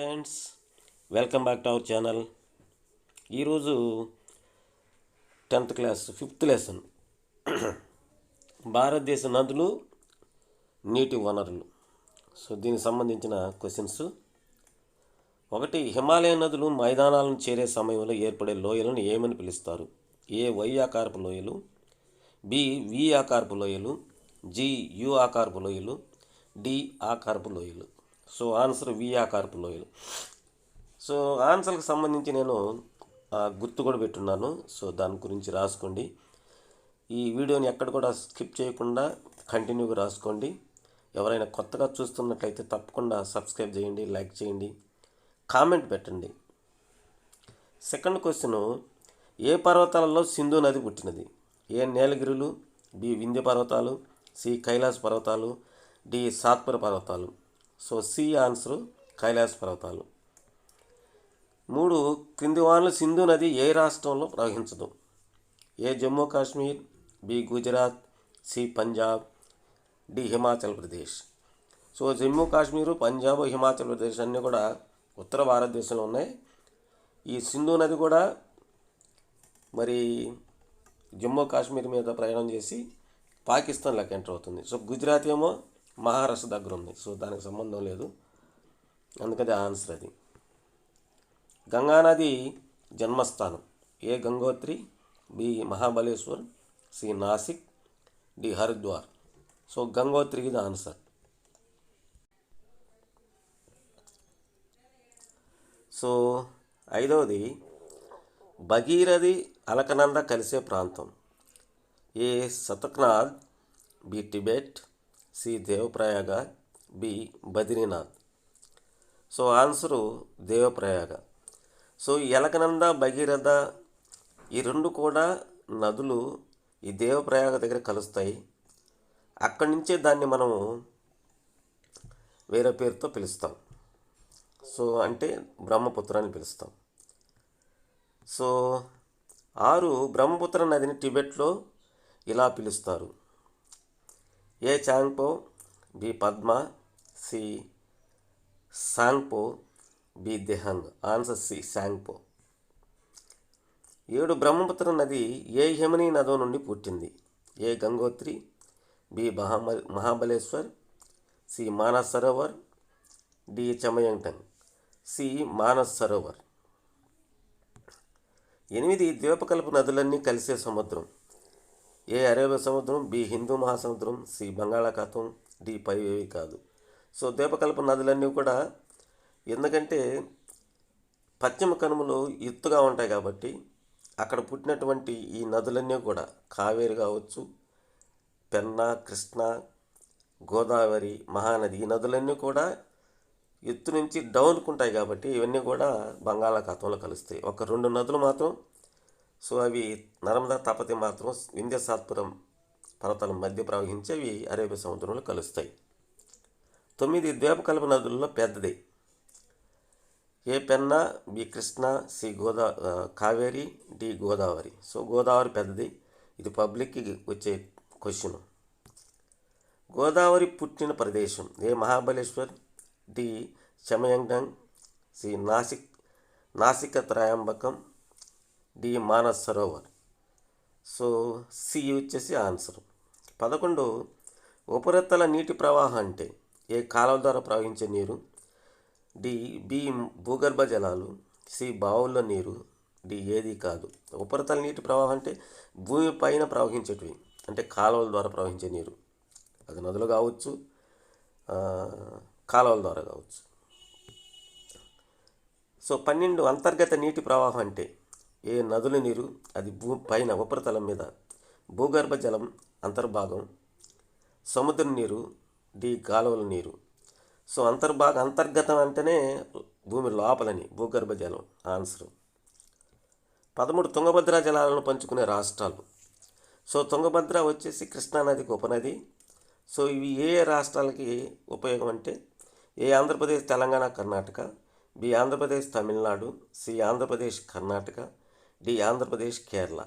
Friends, welcome back to our channel. ఈరోజు 10th class 5th lesson భారతదేశ నదులు, నీటి వనరులు. దీనికి సంబంధించిన క్వశ్చన్స్. ఒకటి, హిమాలయ నదులు మైదానాలను చేరే సమయంలో ఏర్పడే లోయలను ఏమని పిలుస్తారు? ఏ వై ఆకారపు లోయలు, బి వి ఆకారపు లోయలు, జి యు ఆకారపు లోయలు, డి ఆకారపు లోయలు. ఆన్సర్ వి ఆకారపు లోయలు. ఆన్సర్కి సంబంధించి నేను గుర్తు కూడా పెట్టున్నాను. దాని గురించి రాసుకోండి. ఈ వీడియోని ఎక్కడ కూడా స్కిప్ చేయకుండా కంటిన్యూగా రాసుకోండి. ఎవరైనా కొత్తగా చూస్తున్నట్లయితే తప్పకుండా సబ్స్క్రైబ్ చేయండి, లైక్ చేయండి, కామెంట్ పెట్టండి. సెకండ్ క్వశ్చన్, ఏ పర్వతాలలో సింధు నది పుట్టినది? ఏ నీలగిరులు, బి వింధ్య పర్వతాలు, సి కైలాస పర్వతాలు, డి సాత్పుర పర్వతాలు. సి ఆన్సరు కైలాస పర్వతాలు. 3, క్రింది వానలు సింధు నది ఏ రాష్ట్రంలో ప్రవహించదు? A Jammu Kashmir, B Gujarat, C Punjab, D Himachal Pradesh. Jammu Kashmir, Punjab, Himachal Pradesh అన్నీ కూడా ఉత్తర భారతదేశంలో ఉన్నాయి. ఈ సింధు నది కూడా మరి జమ్మూ కాశ్మీర్ మీద ప్రయాణం చేసి పాకిస్తాన్లోకి ఎంటర్ అవుతుంది. గుజరాత్ ఏమో మహారాష్ట్ర దగ్గర ఉంది. దానికి సంబంధం లేదు, అందుకని ఆన్సర్ అది. గంగానది జన్మస్థానం? A Gangotri, B Mahabaleshwar, C Nashik, D Haridwar. Gangotri ఇది ఆన్సర్. ఐదవది, భగీరథి అలకనంద కలిసే ప్రాంతం? ఏ సతక్నాథ్, B Tibet, C Devprayag, B Badrinath. Answer Devprayag. Alaknanda, Bhagiratha ఈ రెండు కూడా నదులు ఈ దేవప్రయాగ దగ్గర కలుస్తాయి. అక్కడి నుంచే దాన్ని మనము వేరే పేరుతో పిలుస్తాం. అంటే బ్రహ్మపుత్ర అని పిలుస్తాం. 6, బ్రహ్మపుత్ర నదిని టిబెట్లో ఇలా పిలుస్తారు? A Changpo, B Padma, C Tsangpo, B Dihang. Answer C Tsangpo. 7, Brahmaputra నది ఏ హిమనీ నదో నుండి పుట్టింది? A Gangotri, B Mahabaleshwar, C Manas Sarovar, D Chemayungdung, C Manas Sarovar. 8, ద్వీపకల్ప నదులన్నీ కలిసే సముద్రం? ఏ అరేబియా సముద్రం, బి హిందూ మహాసముద్రం, సి బంగాళాఖాతం, డి పైవేవి కాదు. ద్వీపకల్ప నదులన్నీ కూడా ఎందుకంటే పశ్చిమ కనుమలు ఎత్తుగా ఉంటాయి కాబట్టి అక్కడ పుట్టినటువంటి ఈ నదులన్నీ కూడా కావేరి కావచ్చు, పెన్నా, కృష్ణ, గోదావరి, మహానది ఈ నదులన్నీ కూడా ఎత్తు నుంచి డౌన్కు ఉంటాయి కాబట్టి ఇవన్నీ కూడా బంగాళాఖాతంలో కలుస్తాయి. ఒక 2 నదులు మాత్రం అవి నర్మదా, తపతి మాత్రం వింధ్య సాత్పురం పర్వతాల మధ్య ప్రవహించి అవి అరేబియా సముద్రంలో కలుస్తాయి. 9, ద్వీపకల్ప నదుల్లో పెద్దది? A Penna, B Krishna, C Kaveri, D Godavari. Godavari పెద్దది. ఇది పబ్లిక్కి వచ్చే క్వశ్చన్. గోదావరి పుట్టిన ప్రదేశం? A Mahabaleshwar, D Chemayungdung, C Nasik Trimbakam, D Manas Sarovar. C వచ్చేసి ఆన్సర్. 11, ఉపరితల నీటి ప్రవాహం అంటే? ఏ కాలువ ద్వారా ప్రవహించే నీరు, బి భూగర్భ జలాలు, సి బావుల్లో నీరు, డి ఏది కాదు. ఉపరితల నీటి ప్రవాహం అంటే భూమి పైన ప్రవహించేటివి, అంటే కాలువల ద్వారా ప్రవహించే నీరు. అది నదులు కావచ్చు, కాలువల ద్వారా కావచ్చు. 12, అంతర్గత నీటి ప్రవాహం అంటే? ఏ నదుల నీరు, అది పైన ఉపరితలం మీద, భూగర్భ జలం అంతర్భాగం, సముద్ర నీరు, డి కాలువల నీరు. అంతర్గతం అంటేనే భూమి లోపలని, భూగర్భ జలం ఆన్సరు. 13, తుంగభద్ర జలాలను పంచుకునే రాష్ట్రాలు? తుంగభద్ర వచ్చేసి కృష్ణానదికి ఉపనది. ఇవి ఏ రాష్ట్రాలకి ఉపయోగం అంటే? A Andhra Pradesh, Telangana, Karnataka, B Andhra Pradesh, Tamil Nadu, C Andhra Pradesh, Karnataka, D Andhra Pradesh, Kerala.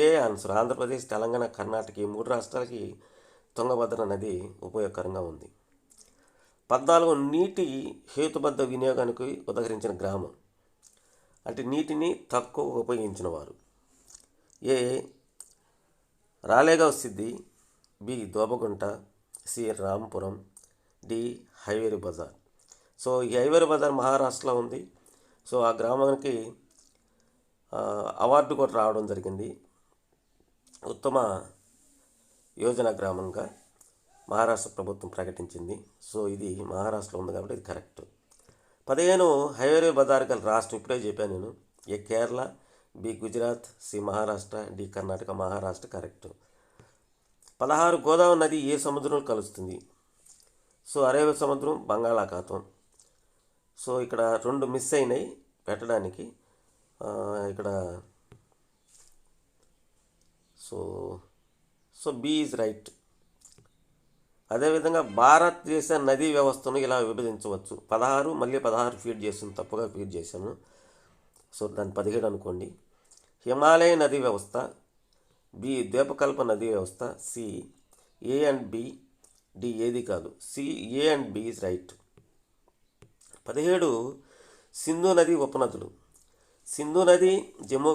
A answer Andhra Pradesh, Telangana, Karnataka ఈ 3 రాష్ట్రాలకి తుంగభద్ర నది ఉపయోగకరంగా ఉంది. 14 నీటి హేతుబద్ధ వినియోగానికి ఉదహరించిన గ్రామం, అంటే నీటిని తక్కువ ఉపయోగించిన వారు. A Ralegaon Siddhi, B Dobagunta, C Rampuram, D Hiware Bazar. So ఈ హైవేరి బజార్ మహారాష్ట్రలో ఉంది. సో ఆ గ్రామానికి అవార్డు కూడా రావడం జరిగింది. ఉత్తమ యోజన గ్రామంగా మహారాష్ట్ర ప్రభుత్వం ప్రకటించింది. సో ఇది మహారాష్ట్రలో ఉంది కాబట్టి ఇది కరెక్ట్. 15 హైవేరి బజార్ గల రాష్ట్రం ఇప్పుడే చెప్పాను నేను. A Kerala, B Gujarat, C Maharashtra, D Karnataka. Maharashtra correct. 16 Godavari నది ఏ సముద్రంలో కలుస్తుంది? సో అరేబియా సముద్రం, బంగాళాఖాతం. సో ఇక్కడ 2 మిస్ అయినాయి పెట్టడానికి. ఇక్కడ సో బి ఈజ్ రైట్. అదేవిధంగా భారతదేశ నదీ వ్యవస్థను ఇలా విభజించవచ్చు. 16 మళ్ళీ 16 ఫీడ్ చేసాను, తప్పుగా ఫీడ్ చేశాను. సో దాన్ని 17 అనుకోండి. హిమాలయ నదీ వ్యవస్థ, బి ద్వీపకల్ప నదీ వ్యవస్థ, C A and B, D ఏది కాదు. C A and B is right. 17 Sindhu నది ఉపనదులు. సింధు నది జమ్మూ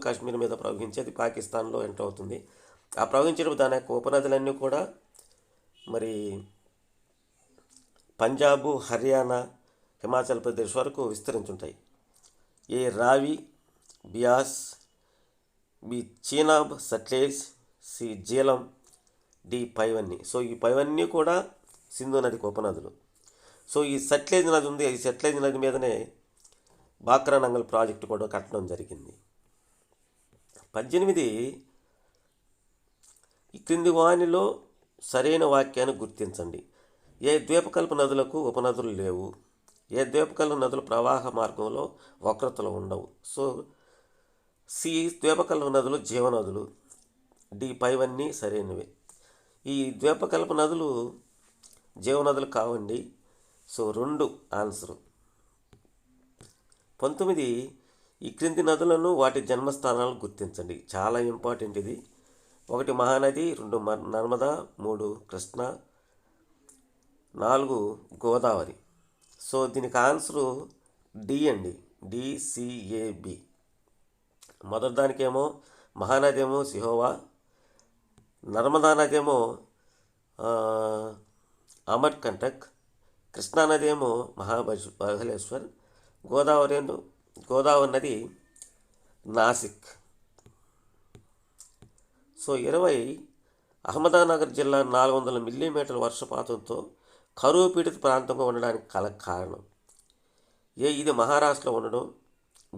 కాశ్మీర్ మీద ప్రవహించేది, పాకిస్తాన్లో ఎంటర్ అవుతుంది. ఆ ప్రవహించినప్పుడు దాని యొక్క ఉపనదులన్నీ కూడా మరి పంజాబు, హర్యానా, హిమాచల్ ప్రదేశ్ వరకు విస్తరించుంటాయి. A Ravi, Beas, B Chenab, Sutlej, C Jhelum, D పైవన్నీ. సో ఈ పైవన్నీ కూడా సింధు నదికి ఉపనదులు. సో ఈ సట్లెజ్ నది ఉంది, ఈ సట్లెజ్ నది మీదనే బాక్రా నంగల్ ప్రాజెక్టు కూడా కట్టడం జరిగింది. 18 ఈ క్రింది వానిలో సరైన వాక్యాన్ని గుర్తించండి. ఏ ద్వీపకల్ప నదులకు ఉపనదులు లేవు? ఏ ద్వీపకల్ప నదుల ప్రవాహ మార్గంలో వక్రతలు ఉండవు? సో సి ద్వీపకల్ప నదులు జీవనదులు, డి పైవన్నీ సరైనవే. ఈ ద్వీపకల్ప నదులు జీవనదులు కావండి. So 2 answer. 19 ఈ క్రింది నదులను వాటి జన్మస్థానాలను గుర్తించండి. చాలా ఇంపార్టెంట్ ఇది. 1 మహానది, 2 నర్మదా, 3 కృష్ణ, 4 గోదావరి. సో దీనికి ఆన్సరు డి అండి, డిసిఏబి. మొదటి దానికేమో మహానది ఏమో సిహోవా, నర్మదా నది ఏమో అమర్కంటక్, కృష్ణానది ఏమో మహాబలేశ్వర్, గోదావరి నది నాసిక్. సో 20 అహ్మదానగర్ జిల్లా 400 మిల్లీమీటర్ల వర్షపాతంతో కరువు పీడిత ప్రాంతంగా ఉండడానికి కారణం? ఏ ఇది మహారాష్ట్రలో ఉండడం,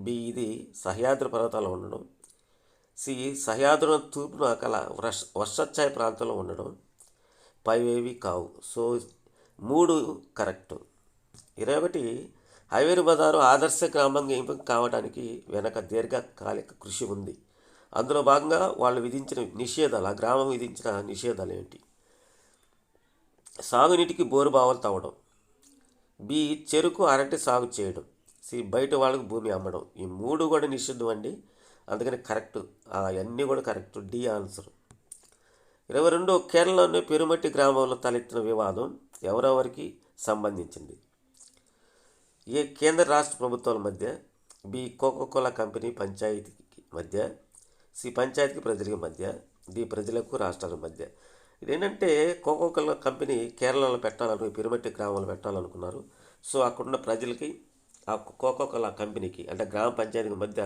బి ఇది సహ్యాద్రి పర్వతాల్లో ఉండడం, సి సహ్యాద్రి తూర్పున కల వర్షఛాయ ప్రాంతంలో ఉండడం, పైవేవి కావు. So 3 correct. 21 హైవేరి బజారు ఆదర్శ గ్రామంగా ఎంపిక కావడానికి వెనక దీర్ఘకాలిక కృషి ఉంది. అందులో భాగంగా వాళ్ళు విధించిన నిషేధాలు, ఆ గ్రామం విధించిన నిషేధాలు ఏంటి? సాగునీటికి బోరుబావులు తవ్వడం, బి చెరుకు అరటి సాగు చేయడం, సి బయట వాళ్ళకు భూమి అమ్మడం. ఈ 3 కూడా నిషిద్ధం అండి. అందుకని కరెక్ట్, అవన్నీ కూడా కరెక్ట్, డి ఆన్సర్. 22 కేరళలోని పెరుమట్టి గ్రామంలో తలెత్తిన వివాదం ఎవరెవరికి సంబంధించింది? ఏ కేంద్ర రాష్ట్ర ప్రభుత్వాల మధ్య, బి కోకోకోలా కంపెనీ పంచాయతీకి మధ్య, సి పంచాయతీకి ప్రజలకి మధ్య, డి ప్రజలకు రాష్ట్రాల మధ్య. ఇదేంటంటే కోకోకోలా కంపెనీ కేరళలో పెరుమట్టి గ్రామంలో పెట్టాలనుకున్నారు. సో అక్కడున్న ప్రజలకి ఆ కోకోకోలా కంపెనీకి అంటే గ్రామ పంచాయతీకి మధ్య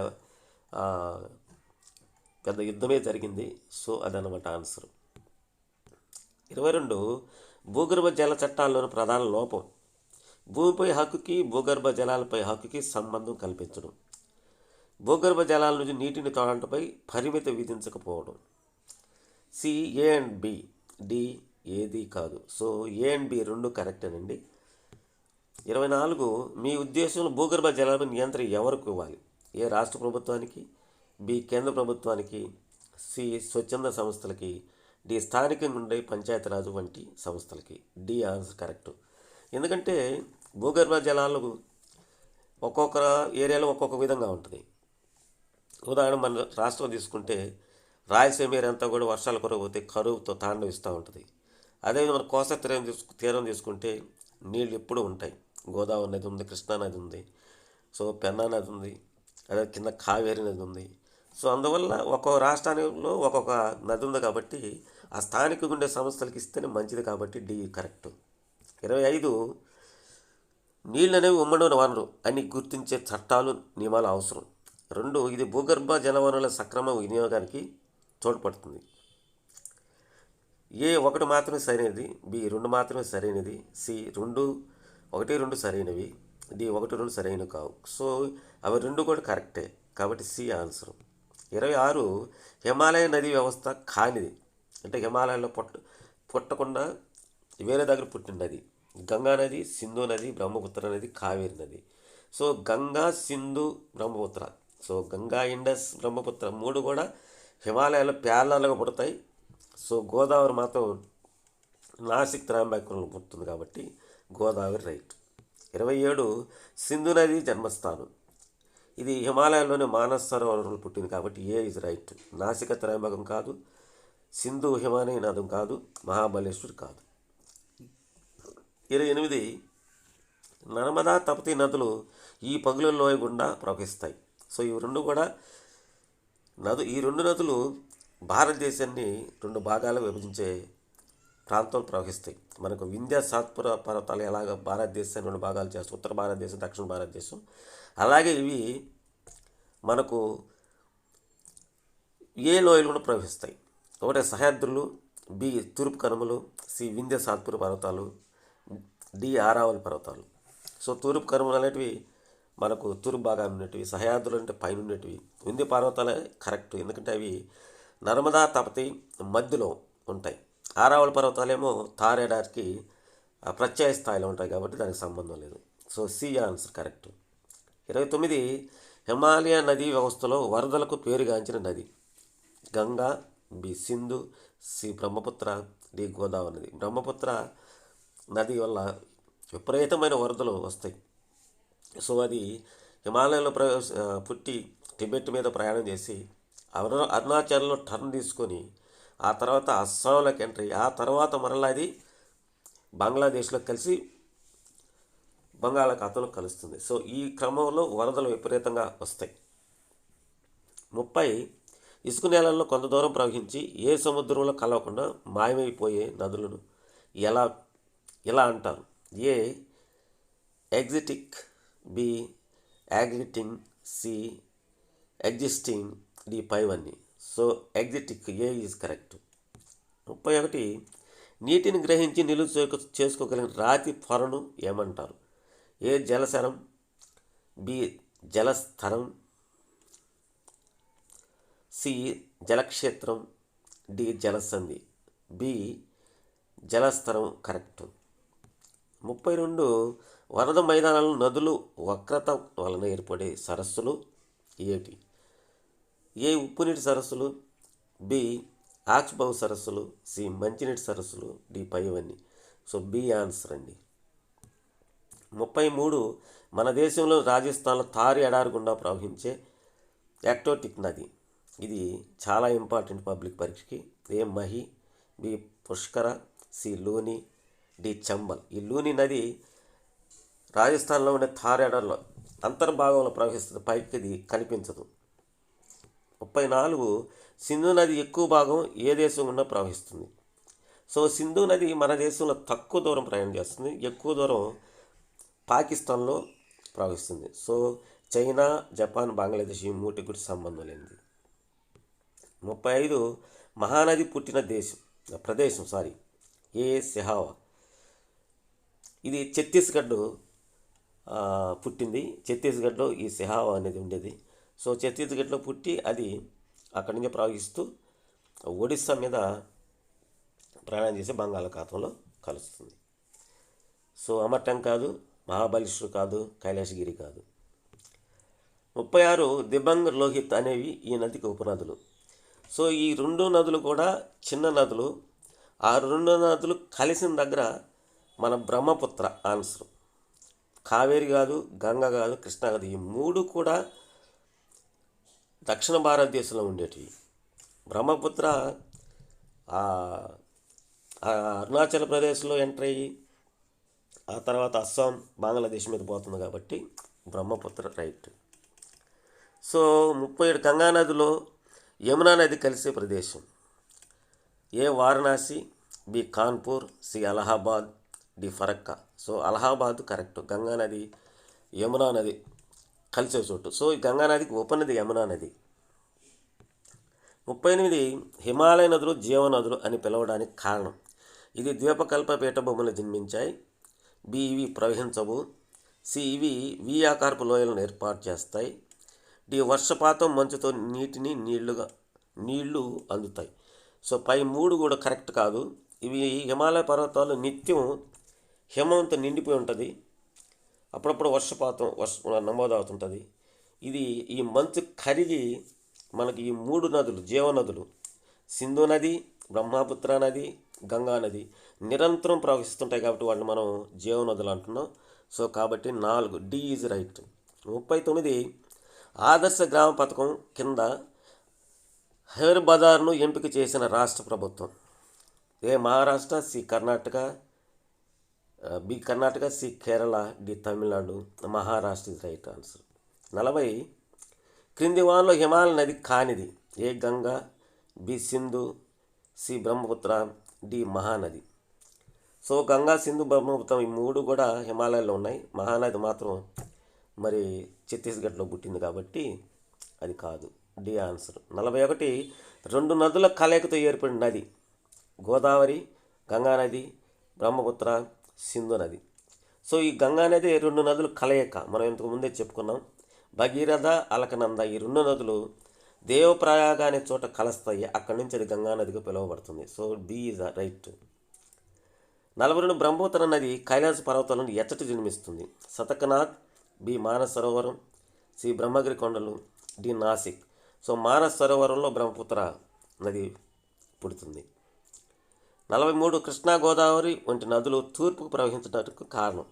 పెద్ద యుద్ధమే జరిగింది. సో అదనమాట ఆన్సర్. 22 భూగర్భ జల చట్టాల్లోని ప్రధాన లోపం. భూమిపై హక్కుకి భూగర్భ జలాలపై హక్కుకి సంబంధం కల్పించడం, భూగర్భ జలాల నుంచి నీటిని తోడటంపై పరిమితి విధించకపోవడం. C A and B, D ఏది కాదు. సో ఏ అండ్ బి 2 కరెక్టేనండి. 24 మీ ఉద్దేశంలో భూగర్భ జలాలపై నియంత్రణ ఎవరికి ఇవ్వాలి? ఏ రాష్ట్ర ప్రభుత్వానికి, బి కేంద్ర ప్రభుత్వానికి, సి స్వచ్ఛంద సంస్థలకి, డి స్థానికంగా ఉండే పంచాయతీరాజు వంటి సంస్థలకి. D answer correct. ఎందుకంటే భూగర్భ జలాలు ఒక్కొక్క ఏరియాలో ఒక్కొక్క విధంగా ఉంటుంది. ఉదాహరణ మన రాష్ట్రం తీసుకుంటే రాయలసీమ ఏరియా అంతా కూడా వర్షాలు కురవకపోతే కరువుతో తాండవిస్తూ ఉంటుంది. అదేవిధంగా మన కోస్తా తీరం తీసుకుంటే నీళ్ళు ఎప్పుడూ ఉంటాయి. గోదావరి నది ఉంది, కృష్ణా నది ఉంది, సో పెన్నా నది ఉంది, అదే కింద కావేరి నది ఉంది. సో అందువల్ల ఒక్కొక్క రాష్ట్రానికి ఒక్కొక్క నది ఉంది కాబట్టి ఆ స్థానికంగా ఉండే సంస్థలకు ఇస్తేనే మంచిది కాబట్టి డి కరెక్ట్. 25 నీళ్ళు అనేవి ఉమ్మడి వనరు అని గుర్తించే చట్టాలు నియమాలు అవసరం. 2 ఇది భూగర్భ జలవనరుల సక్రమ వినియోగానికి తోడ్పడుతుంది. A1 మాత్రమే సరైనది, B2 మాత్రమే సరైనది, C1, 2 సరైనవి, D1, 2 సరైనవి కావు. సో అవి 2 కూడా కరెక్టే కాబట్టి సి ఆన్సర్. 26 హిమాలయ నది వ్యవస్థ కానిది, అంటే హిమాలయాల్లో పుట్టకుండా వేరే దగ్గర పుట్టిన నది గంగా నది, సింధు నది, బ్రహ్మపుత్ర నది, కావేరి నది. So Ganga, Sindhu, Brahmaputra, so Ganga, Indus, Brahmaputra 3 కూడా హిమాలయాల్లో ప్యారలల్గా పుడతాయి. సో గోదావరి మాత్రం నాసిక్ త్రయంబకంలో పుడుతుంది కాబట్టి గోదావరి రైట్. 27 సింధు నది జన్మస్థానం, ఇది హిమాలయాల్లోని మానస సరోవరంలో పుట్టింది కాబట్టి ఏ ఇస్ రైట్. నాసిక త్రయంబకం కాదు, సింధు హిమాలయ నదం కాదు, మహాబలేశ్వర్ కాదు. 28 నర్మదా, తపతి నదులు ఈ పగుల లోయ గుండా ప్రవహిస్తాయి. సో ఈ 2 కూడా ఈ 2 నదులు భారతదేశాన్ని 2 భాగాలు విభజించే ప్రాంతాలు ప్రవహిస్తాయి. మనకు వింధ్య సాత్పుర పర్వతాలు ఎలాగ భారతదేశాన్ని 2 భాగాలు చేస్తాయి, ఉత్తర భారతదేశం, దక్షిణ భారతదేశం, అలాగే ఇవి మనకు ఏ లోయలు కూడా ప్రవహిస్తాయి. ఒకటి సహ్యాద్రులు, బి తూర్పు కనుమలు, సి వింధ్య సాత్పుర పర్వతాలు, డి ఆరావళి పర్వతాలు. సో తూర్పు కనుమలు అనేటివి మనకు తూర్పు భాగాన్ని ఉండేటివి, సహ్యాద్రులు అంటే పైన ఉండేటివి, వింధ్య పర్వతాలే కరెక్ట్ ఎందుకంటే అవి నర్మదా, తపతి మధ్యలో ఉంటాయి. ఆరావళి పర్వతాలేమో తారేడారికి ప్రత్యయ స్థాయిలో ఉంటాయి కాబట్టి దానికి సంబంధం లేదు. So C answer correct. 29 Himalaya నదీ వ్యవస్థలో వరదలకు పేరుగాంచిన నది Ganga, B Sindhu, C Brahmaputra, D Godavari నది. బ్రహ్మపుత్ర నది వల్ల విపరీతమైన వరదలు వస్తాయి. సో అది హిమాలయంలో పుట్టి టిబెట్ మీద ప్రయాణం చేసి అరుణాచల్లో టర్న్ తీసుకొని ఆ తర్వాత అస్సాంలోకి ఎంట్రీ, ఆ తర్వాత మరలా అది బంగ్లాదేశ్లో కలిసి బంగాళాఖాతంలో కలుస్తుంది. సో ఈ క్రమంలో వరదలు విపరీతంగా వస్తాయి. 30 ఇసుక నేలల్లో కొంత దూరం ప్రవహించి ఏ సముద్రంలో కలవకుండా మాయమైపోయే నదులను ఎలా అంటారు? A exotic, B exiting, C existing, D పైవన్నీ. So exotic A is correct. 31 నీటిని గ్రహించి నిలువ చేసుకోగలిగిన రాతి పొరను ఏమంటారు? ఏ జలశరం, బి జలస్థరం, సి జలక్షేత్రం, డి జలసంధి, బి జలస్థరం కరెక్ట్. 32 వరద మైదానాలు నదులు వక్రత వలన ఏర్పడే సరస్సులు ఏటి? ఏ ఉప్పునీటి సరస్సులు, బి ఆక్స్బౌ సరస్సులు, సి మంచినీటి సరస్సులు, డి పైవన్నీ. సో బి ఆన్సర్ అండి. 33 మన దేశంలో రాజస్థాన్లో తారి ఎడారి గుండా ప్రవహించే యాక్టోటిక్ నది, ఇది చాలా ఇంపార్టెంట్ పబ్లిక్ పరీక్షకి. ఏ మహి, బి పుష్కర, సి లూని, డి చంబల్. ఈ లూని నది రాజస్థాన్లో ఉండే థార్ ఎడారిలో అంతర్భాగంలో ప్రవహిస్తుంది, పైకి ఇది కనిపించదు. 34 సింధు నది ఎక్కువ భాగం ఏ దేశం గుండా ప్రవహిస్తుంది? సో సింధు నది మన దేశంలో తక్కువ దూరం ప్రయాణం చేస్తుంది, ఎక్కువ దూరం పాకిస్తాన్లో ప్రవహిస్తుంది. సో చైనా, జపాన్, బంగ్లాదేశ్ ఈ 3 కూడా సంబంధం లేనిది. 35 మహానది పుట్టిన ప్రదేశం ఏ సిహావా, ఇది ఛత్తీస్గఢ్ పుట్టింది. ఛత్తీస్గఢ్లో ఈ సిహావా అనేది ఉండేది. సో ఛత్తీస్గఢ్లో పుట్టి అది అక్కడి నుంచి ప్రవహిస్తూ ఒడిస్సా మీద ప్రయాణం చేసి బంగాళాఖాతంలో కలుస్తుంది. సో అమర్టం కాదు, మహాబలేశ్వర్ కాదు, కైలాసగిరి కాదు. 36 దిబంగ్, లోహిత్ అనేవి ఈ నదికి ఉపనదులు. సో ఈ 2 నదులు కూడా చిన్న నదులు. ఆ 2 నదులు కలిసిన దగ్గర మన బ్రహ్మపుత్ర ఆన్సర్. కావేరి కాదు, గంగ కాదు, కృష్ణ కాదు. ఈ 3 కూడా దక్షిణ భారతదేశంలో ఉండేటివి. బ్రహ్మపుత్ర అరుణాచల్ ప్రదేశ్లో ఎంటర్ అయ్యి ఆ తర్వాత అస్సాం బంగ్లాదేశ్ మీద పోతుంది కాబట్టి బ్రహ్మపుత్ర రైట్. సో 37 గంగా నదిలో యమునా నది కలిసే ప్రదేశం. A Varanasi, B Kanpur, C Allahabad, D Farakka. So Allahabad correct. Ganga నది యమునా నది కలిసే చోటు. సో ఈ గంగా నదికి ఉపనది యమునా నది. 38 హిమాలయ నదులు జీవనదులు అని పిలవడానికి కారణం. ఇది ద్వీపకల్ప పీఠభూములు జన్మించాయి. బి ఇవి ప్రవహించవు. సి ఇవి వి ఆకారపు లోయలను ఏర్పాటు చేస్తాయి. డి వర్షపాతం మంచుతో నీళ్లు అందుతాయి. సో పై 3 కూడా కరెక్ట్ కాదు. ఇవి హిమాలయ పర్వతాలు నిత్యం హిమంతో నిండిపోయి ఉంటుంది. అప్పుడప్పుడు వర్షపాతం నమోదవుతుంటుంది. ఇది ఈ మంచు కరిగి మనకి ఈ 3 నదులు జీవనదులు సింధు నది, బ్రహ్మపుత్ర నది, గంగా నది నిరంతరం ప్రవహిస్తుంటాయి కాబట్టి వాటిని మనం జీవనదులు అంటున్నాం. సో కాబట్టి 4 డి ఈజ్ రైట్. 39 ఆదర్శ గ్రామ పథకం కింద హైర్ బజార్ను ఎంపిక చేసిన రాష్ట్ర ప్రభుత్వం. A Maharashtra, C Karnataka, B Karnataka, C Kerala, D Tamil Nadu. Maharashtra is right answer. 40 క్రింది వానలో హిమాలయ నది కానిది. A Ganga, B Sindhu, C Brahmaputra, D Mahanadi. So Ganga, Sindhu, Brahmaputra ఈ 3 కూడా హిమాలయాల్లో ఉన్నాయి. మహానది మాత్రం మరి ఛత్తీస్గఢ్లో పుట్టింది కాబట్టి అది కాదు. D answer. 41 2 నదుల కలయికతో ఏర్పడిన నది. గోదావరి, గంగా నది, బ్రహ్మపుత్ర, సింధు నది. సో ఈ గంగా నది 2 నదుల కలయిక మనం ఇంతకు ముందే చెప్పుకున్నాం. భగీరథ, అలకనంద ఈ 2 నదులు దేవప్రయాగ అనే చోట కలుస్తాయి. అక్కడి నుంచి అది గంగా నదిగా పిలువబడుతుంది. So B is right. 42 Brahmaputra నది కైలాస పర్వతాలను ఎచ్చట జన్మిస్తుంది. సతకనాథ్, బి మానస్ సరోవరం, సి బ్రహ్మగిరి కొండలు, డి నాసిక్. సో మానస్ సరోవరంలో బ్రహ్మపుత్ర నది పుడుతుంది. 43 కృష్ణా, గోదావరి వంటి నదులు తూర్పుకు ప్రవహించడానికి కారణం.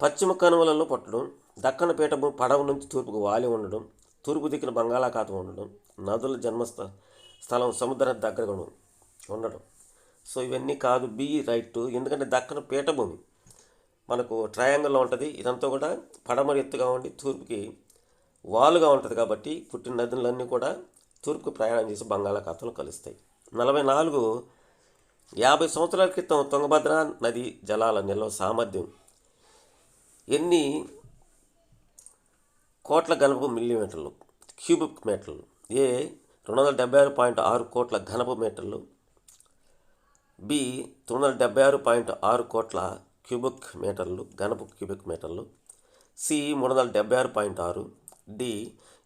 పశ్చిమ కనుమలలో పుట్టడం, దక్కన పీఠభూమి పడవ నుంచి తూర్పుకు వాలి ఉండడం, తూర్పు దిక్కున బంగాళాఖాతం ఉండడం, నదుల స్థలం సముద్రం దగ్గర ఉండడం. సో ఇవన్నీ కాదు. B right. ఎందుకంటే దక్కన పీఠభూమి మనకు ట్రయాంగిల్లో ఉంటుంది. ఇదంతా కూడా పడమర ఎత్తుగా ఉండి తూర్పుకి వాలుగా ఉంటుంది కాబట్టి పుట్టిన నదులన్నీ కూడా తూర్పుకు ప్రయాణం చేసి బంగాళాఖాతంలో కలుస్తాయి. 44 50 సంవత్సరాల క్రితం తుంగభద్ర నది జలాల నిల్వ సామర్థ్యం ఎన్ని కోట్ల ఘనపు మిల్లీమీటర్లు క్యూబిక్ మీటర్లు. ఏ 276.6 కోట్ల ఘనపు మీటర్లు, బి 976.6 కోట్ల క్యూబిక్ మీటర్లు ఘనపు క్యూబిక్ మీటర్లు, సి 376.6, డి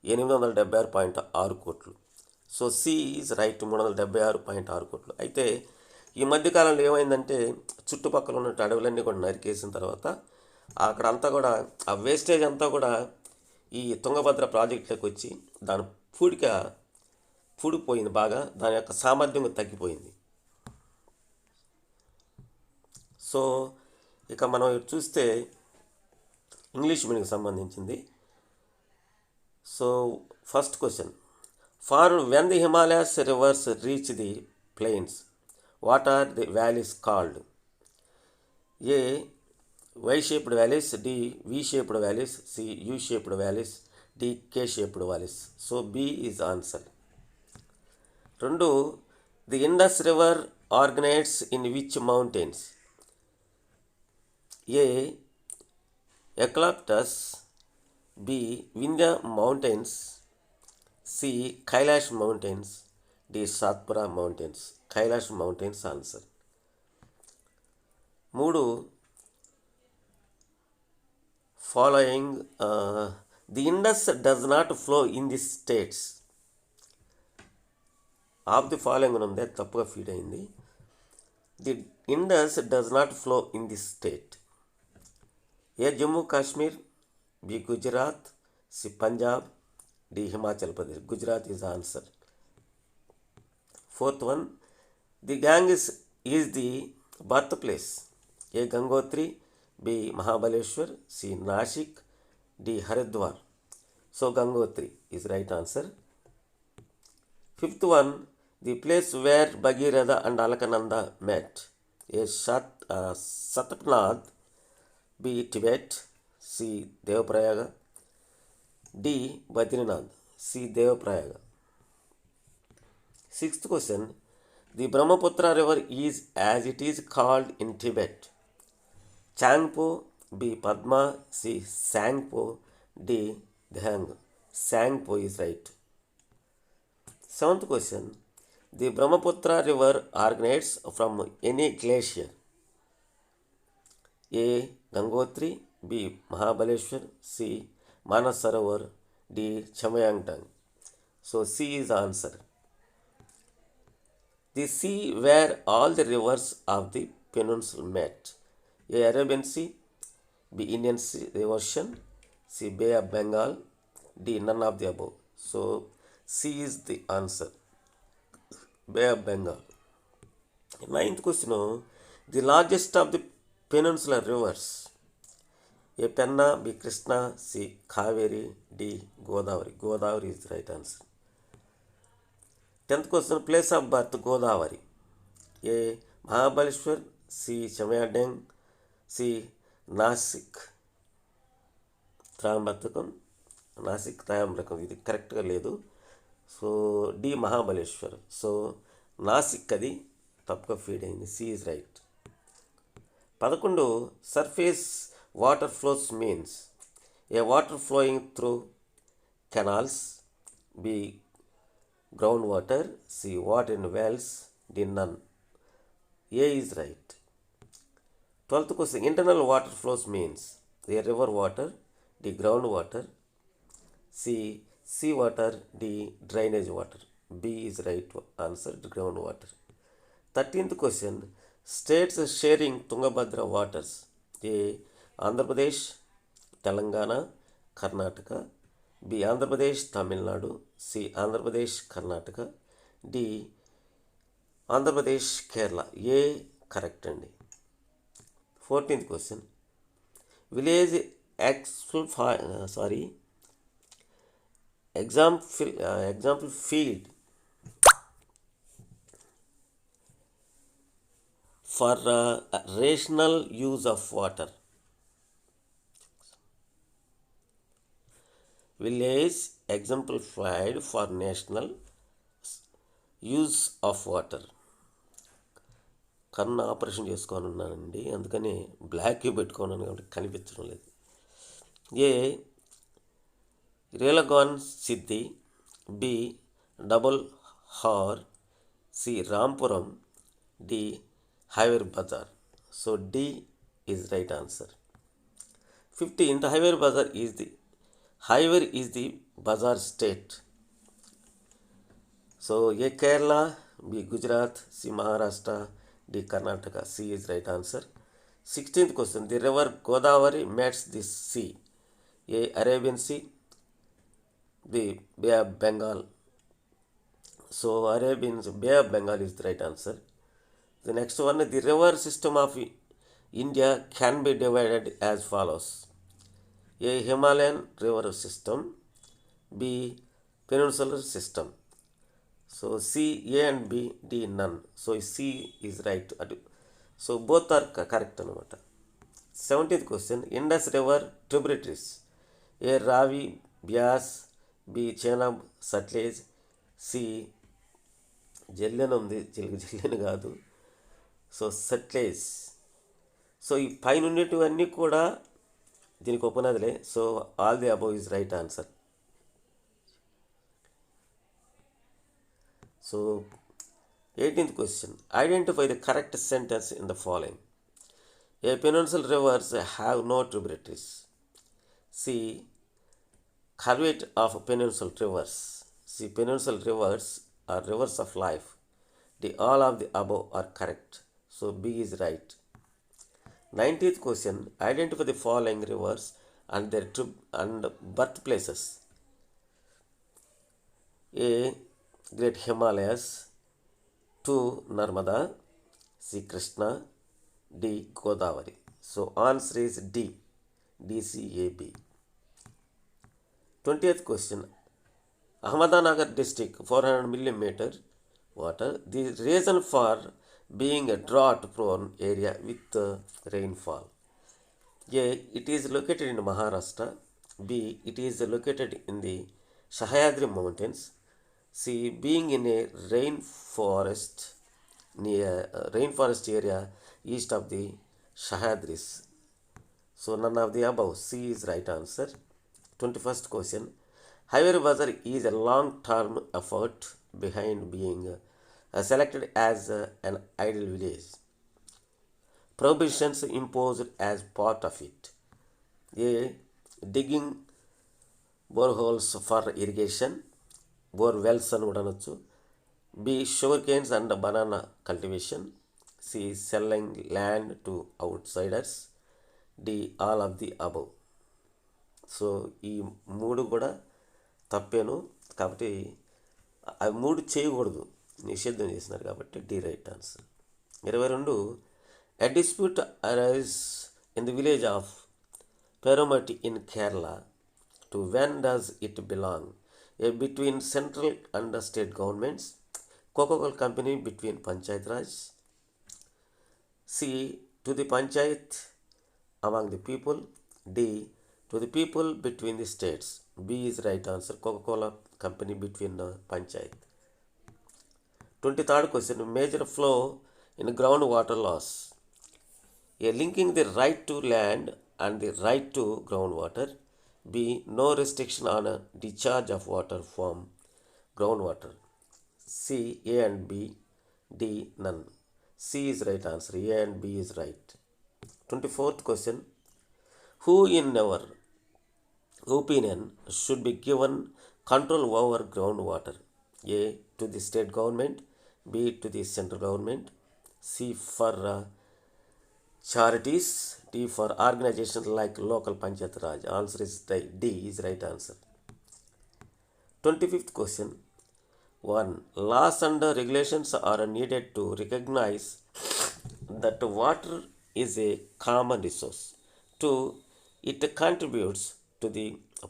876.6 కోట్లు. So C is right. 376.6 కోట్లు. అయితే ఈ మధ్యకాలంలో ఏమైందంటే చుట్టుపక్కల ఉన్న అడవులన్నీ కూడా నరికేసిన తర్వాత అక్కడ అంతా కూడా ఆ వేస్టేజ్ అంతా కూడా ఈ తుంగభద్ర ప్రాజెక్టులోకి వచ్చి దాని పూడిపోయింది బాగా. దాని యొక్క సామర్థ్యం తగ్గిపోయింది. సో ఇక మనం చూస్తే ఇంగ్లీష్ మీడియంకి సంబంధించింది. So first question, for when the Himalayas rivers reach the plains what are the valleys called? A Y shaped valleys, D V shaped valleys, C U shaped valleys, D K shaped valleys. So B is answer. 2 the Indus river originates in which mountains? A eucalyptus, B Vindhya mountains, C Kailash mountains, D Satpura mountains. Kailash mountains answer. 3 following the Indus does not flow in the states of the following ఉంది, తప్పుగా feed అయింది. The Indus does not flow in the state. A Jammu Kashmir, B Gujarat, C Punjab, D Himachal Pradesh. Gujarat is answer. 4th one, the Ganges is the birth place. A Gangotri, B Mahabaleshwar, C Nashik, D Haridwar. So Gangotri is right answer. 5th one, The place where Bhagirath and Alakananda met. A. Satapnath. B. Tibet. C. Devaprayaga. D. Badrinath. C. Devaprayaga. Sixth question. The Brahmaputra river is as it is called in Tibet. Changpo. B. Padma. C. Sangpo. D. Dhang. Sangpo is right. Seventh question. The Brahmaputra river originates from any glacier. A. Gangotri. B. Mahabaleshwar. C. Manas Sarovar. D. Chamayangtang. So C is the answer. The sea where all the rivers of the peninsula met. A. Arabian Sea. B. Indian Ocean. C. Bay of Bengal. D. None of the above. So C is the answer. Bay of Bengal. Ninth question. The largest of the peninsular rivers. A. Penna. B. Krishna. C. Kaveri. D. Godavari. Godavari is the right answer. 10th question. Place of birth Godavari. A. Mahabaleshwar. C. Chamayadeng. C. Nasik Trayambakam. Nasik Trayambakam ఇది కరెక్ట్గా లేదు. So D Mahabaleshwar. So Nasik అది తప్పుగా feed అయింది. C is right. 11 surface water flows means. A. Water flowing through canals. B. Ground water. C. Water in wells. D. None. A is right. 12th question. Internal water flows means. A. River water. D. Ground water. C. Sea water. D. Drainage water. B is right answer. Ground water. 13th question. States sharing Tungabhadra waters. A. Andhra Pradesh, Telangana, Karnataka. B. Andhra Pradesh, Tamil Nadu. C. Andhra Pradesh, Karnataka. D. Andhra Pradesh, Kerala. A correct అండి. 14th question. Village example field for rational use of water. Village exemplified for national use of water. కన్ను operation చేసుకొని ఉన్నానండి, అందుకని black పెట్టుకున్నాను కాబట్టి కనిపించడం లేదు. A. Ralegan Siddhi. B. డబుల్ హార్. C. Rampuram. D. Hiware Bazar. So D is right answer. 15. Hiware Bazar is the bazaar state. So A. Kerala. B. Gujarat. C. Maharashtra. D. Karnataka. C is right answer. 16th question. The river Godavari meets the sea. A. Arabian Sea. B. Bay of Bengal. So Bay of Bengal is the right answer. The next one. The river system of India can be divided as follows. A. Himalayan river system. B. Peninsular system. So C, A and B, D none. So C is right. So both are correct అనమాట. 17th question. Indus River tributaries. A. Ravi, Byas. B. Chenab, Sutlej. C. జల్లెన్ ఉంది, జల్లెన్ కాదు. So Sutlej. So ఈ పైన ఉండేటివన్నీ కూడా దీనికి ఉపనదులే. So all the above is right answer. So 18th question. Identify the correct sentence in the following. A. Peninsular rivers have no tributaries. C. Curvet of peninsular rivers. C. Peninsular rivers are rivers of life. D. All of the above are correct. So B is right. 19th question. Identify the following rivers and their birthplaces. A. Great Himalayas. 2. Narmada. C. Krishna. D. Godavari. So answer is D. DCAB. 20th question. Ahmednagar district 400 millimeter water. The reason for being a drought prone area with rainfall. A. It is located in Maharashtra. B. It is located in the Sahyadri Mountains. C. Being in a rainforest area east of the Sahyadris. So none of the above. C is right answer. 21st question. Highway Bazaar is a long-term effort behind being selected as an ideal village. Prohibitions imposed as part of it. A. Digging boreholes for irrigation. Borewells అని కూడా అనొచ్చు. B. Sugar canes and banana cultivation. C. Selling land to outsiders. D. All of the above. So ఈ మూడు కూడా తప్పేను, కాబట్టి అవి మూడు చేయకూడదు, నిషేధం చేసినారు కాబట్టి D right answer. 22. A dispute arise in the village of Perumatti in Kerala. To when does it belong? A. Between central and state governments. Coca Cola company between panchayat Raj. C. To the panchayat among the people. D. To the people between the states. B is right answer. Coca-Cola company between panchayat. 23rd question. Major flaw in groundwater loss. A. Linking the right to land and the right to groundwater. B. No restriction on a discharge of water from groundwater. C. A and B. D. None. C is right answer. A and B is right. 24th question. Who in our opinion should be given control over groundwater? A. To the state government. B. To the central government. C. For charities. D. For organizations like local panchayat raj. Answer is D is right answer. 25th question. 1. Laws and regulations are needed to recognize that water is a common resource. 2. It contributes to the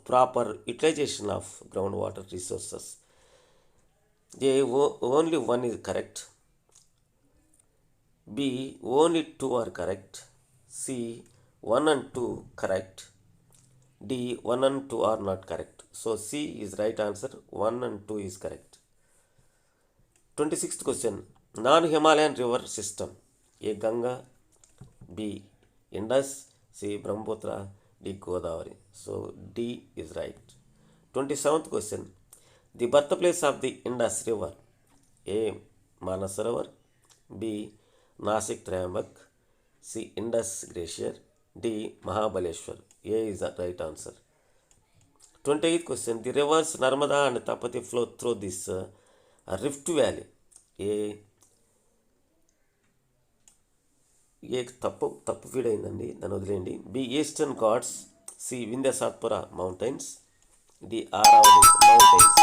proper utilization of groundwater resources. A. Only one is correct. B. Only two are correct. C. 1 and 2 correct. D. 1 and 2 are not correct. So C is right answer. 1 and 2 is correct. 26th question. Non-Himalayan river system. A. Ganga. B. Indus. C. Brahmaputra. D. Godavari. So D is right. 27th question. The birthplace of the Indus River. A. Manasarovar. B. Nasik Trayambak. C. Indus Glacier. D. Mahabaleshwar. A is the right answer. 28th question. The rivers Narmada and Tapati flow through this Rift Valley. A తప్పు feed అయిందండి, దాన్ని వదిలేయండి. B. Eastern Ghats. C. Vindhya Satpura mountains. D. Aravalli mountains.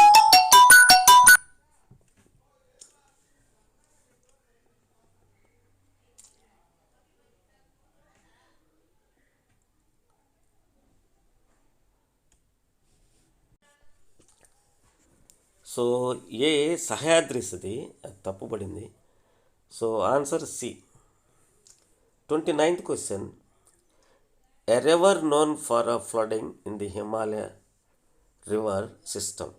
So A సహ్యాద్రిస్ది, అది తప్పుపడింది. So answer C. 29th question. A river known for flooding in the Himalaya river system.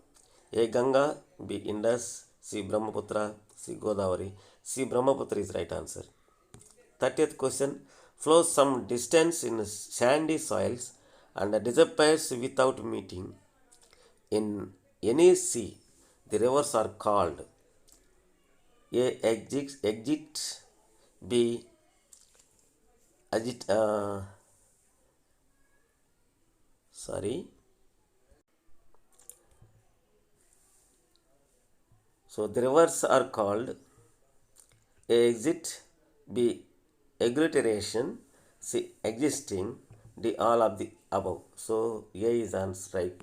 A. Ganga. B. Indus. C. Brahmaputra. C. Godavari. C. Brahmaputra is right answer. 30th question. Flows some distance in sandy soils and disappears without meeting in any sea. The rivers are called. A. Exit. B. So the rivers are called. A. Exit. B. Agglutination. C. Existing. D. All of the above. So A is answer right.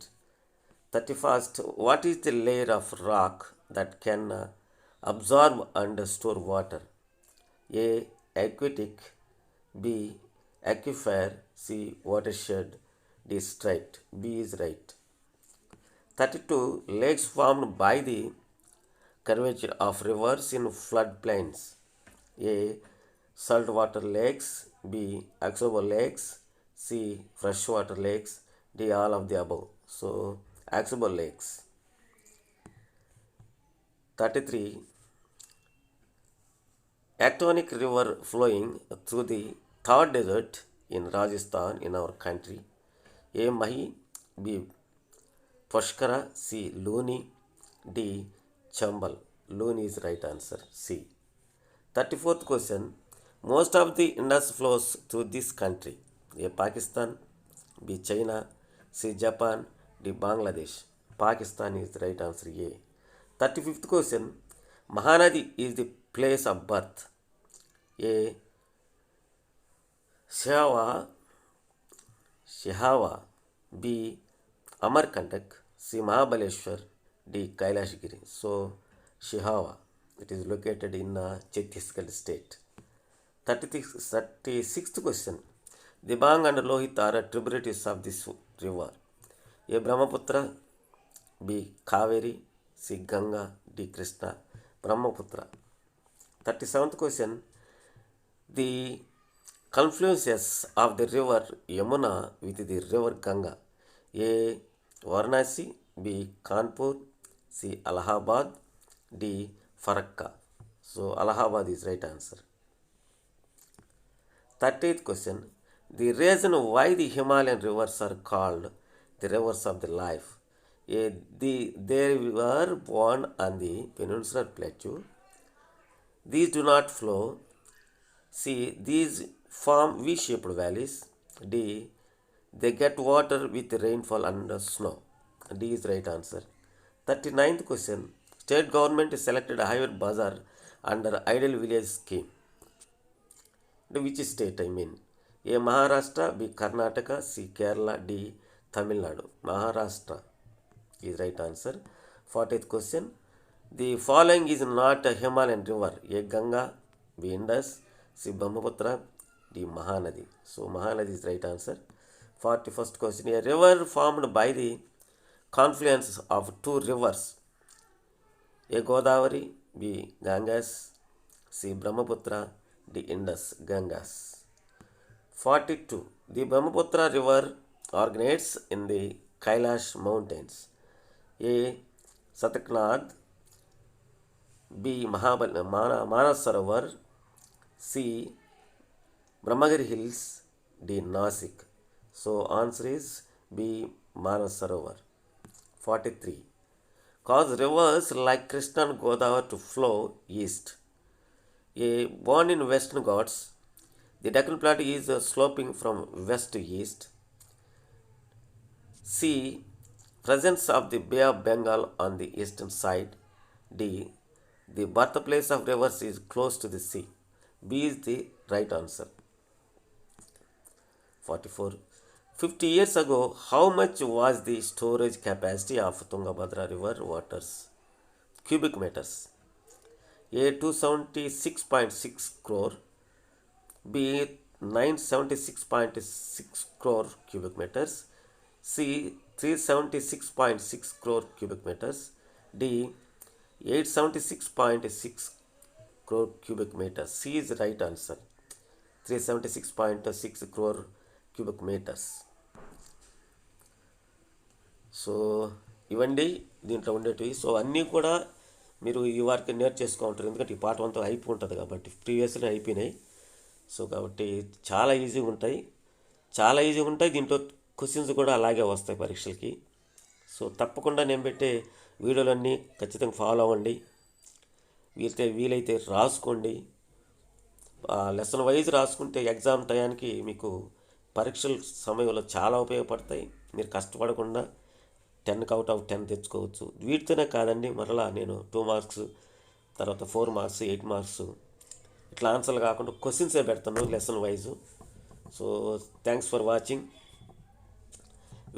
31st. What is the layer of rock that can absorb and store water? A. Aquatic. B. Aquifer. C. Watershed. D. Straight. B is right. 32. Lakes formed by the curvature of rivers in floodplains. A. Saltwater lakes. B. Axobo lakes. C. Freshwater lakes. D. All of the above. So, Axobo lakes. 33. Actonic river flowing through the Thar desert in Rajasthan in our country. A. Mahi. B. Pushkara. C. Luni. D. Chambal. Luni is right answer. C. 34th question. Most of the Indus flows through this country. A. Pakistan. B. China. C. Japan. D. Bangladesh. Pakistan is the right answer. A. 35th question. Mahanadi is the place of birth. A. Shihava. B. Amarkantak. C. Mahabaleshwar. D. Kailashgiri. So, Shihava. It is located in Chhattisgarh state. 36th question. Dibang and Lohit are tributaries of this river. A. Brahmaputra. B. Kaveri. C. Ganga. D. Krishna. Brahmaputra. 37th question. The confluences of the river Yamuna with the river Ganga. A. Varanasi. B. Kanpur. C. Allahabad. D. Farakka. So, Allahabad is right answer. 38th question. The reason why the Himalayan rivers are called the rivers of the life. A. They were born on the peninsular plateau. These do not flow. C. These form V-shaped valleys. D. They get water with rainfall and snow. D is right answer. 39th question. State government selected Highway Bazaar under Ideal Village scheme. Which state I mean? A. Maharashtra. B. Karnataka. C. Kerala. D. Tamil Nadu. Maharashtra is right answer. 40th question. The following is not a Himalayan river. A. Ganga. B. Indus. C. Brahmaputra. D. Mahanadi. So, Mahanadi is right answer. 41st question. A river formed by the confluence of two rivers. A. Godavari. B. Ganges. C. Brahmaputra. D. Indus. Ganges. 42. The Brahmaputra river originates in the Kailash mountains. A. Sataknath. B. Manas Sarovar. C. Brahmagiri Hills. D. Nasik. So, answer is B. Manas Sarovar. 43. Cause rivers like Krishna and Godavari to flow east. A. Born in Western Ghats, the Deccan Plateau is sloping from west to east. C. Presence of the Bay of Bengal on the eastern side. D. The birthplace of rivers is close to the sea. B is the right answer. 44. 50 years ago, how much was the storage capacity of Tungabhadra river waters? Cubic meters. A. 276.6 crore. B. 976.6 crore cubic meters. C. 376.6 crore cubic meters. D. 876.6 crore cubic meters. C is the right answer. 376.6 crore cubic meters. So ఇవండి దీంట్లో ఉండేటివి. So అన్నీ కూడా మీరు ఈ వారికి నేర్చేసుకుంటారు, ఎందుకంటే ఈ పాఠం అంతా అయిపోయి ఉంటుంది కాబట్టి, ప్రీవియస్లో అయిపోయినాయి. సో కాబట్టి చాలా ఈజీగా ఉంటాయి, దీంట్లో క్వశ్చన్స్ కూడా అలాగే వస్తాయి పరీక్షలకి. సో తప్పకుండా నేను పెట్టే వీడియోలన్నీ ఖచ్చితంగా ఫాలో అవ్వండి, వీలైతే రాసుకోండి. లెసన్ వైజ్ రాసుకుంటే ఎగ్జామ్ టయానికి మీకు పరీక్షల సమయంలో చాలా ఉపయోగపడతాయి. మీరు కష్టపడకుండా 10కి అవుట్ ఆఫ్ 10 తెచ్చుకోవచ్చు. వీటితోనే కాదండి, మరలా నేను 2 మార్క్స్, తర్వాత 4 మార్క్స్, 8 మార్క్స్ ఇట్లా ఆన్సర్లు కాకుండా క్వశ్చన్సే పెడతాను lesson wise. So thanks for watching.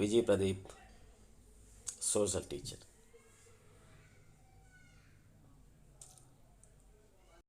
Vijay Pradeep, social teacher.